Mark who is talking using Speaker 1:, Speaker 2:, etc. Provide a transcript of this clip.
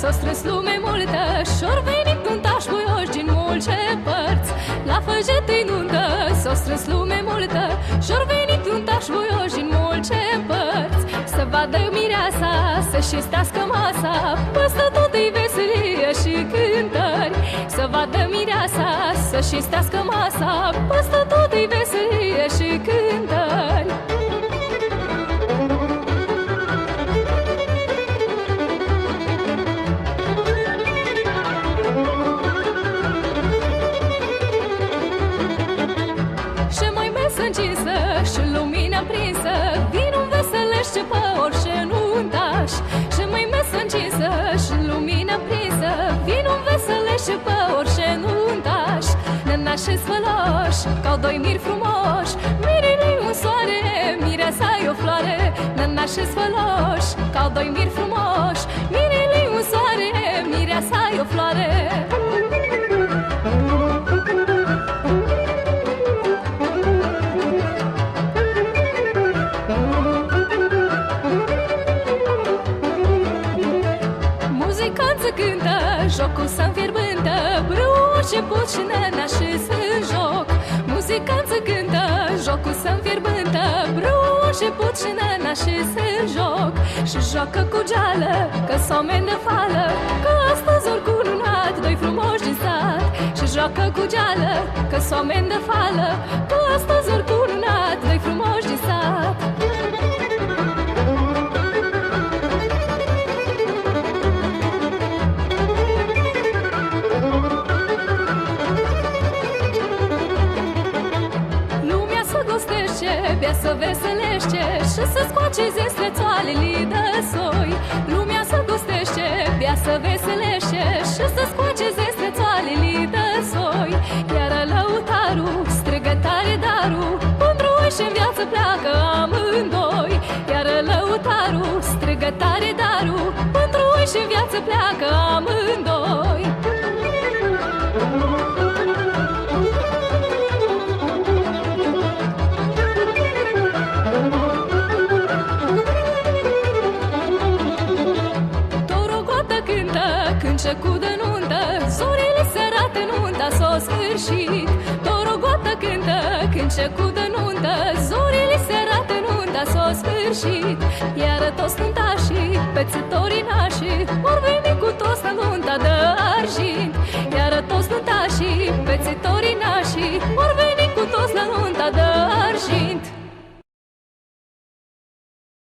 Speaker 1: s-o strâns lume multă și-or venit untași voioși din multe părți. La Făget-i nuntă s-o strâns lume multă și-or venit untași voioși din multe părți. Să vadă mireasa, să-și stească masa, păstă tot-i veselie și cântări. Să vadă mireasa, să-și stească masa, păstă tot-i veselie și cântări. Încinsă și lumina prinsă, vinul veselește pe orice nuntaș. Și mai mes încinsă și lumina prinsă, vinul veselește pe orice nuntaș. Nănași svăloși, ca doi miri frumoși, mirii un soare, mireasa-i o floare. Nănași svăloși, ca doi miri frumoși, mirii un soare, mireasa-i o floare. Muzicanță cântă, jocul s-înfierbântă, brâuce pot și nănașii în joc. Muzicanță cântă, jocul s-înfierbântă, brâuce pot și nănașii în joc. Și joacă cu geală, că s-omen de fală, că astăzi ori curunat doi frumoși din sat. Și joacă cu geală, că s-omen de fală, că astăzi ori curunat doi frumoși din sat. Bea să veselește și să scoace zestrețoalele de soi. Lumea se gostește, bea să veselește și să scoace zestrețoalele de soi. Iar lăutarul strigă tare darul, pentru și-n viață pleacă amândoi. Iar lăutarul strigă tare darul, pentru și-n viață pleacă amândoi. Cu de nuntă, zorile se arată nunta s-o sfârșit. Dorogoată cântă, cu de nuntă, zorile se arată nunta s-o sfârșit. Iar toți nuntașii, pețitorii nașii, vor veni cu toți la nunta de argint. Iar toți nuntașii, pețitorii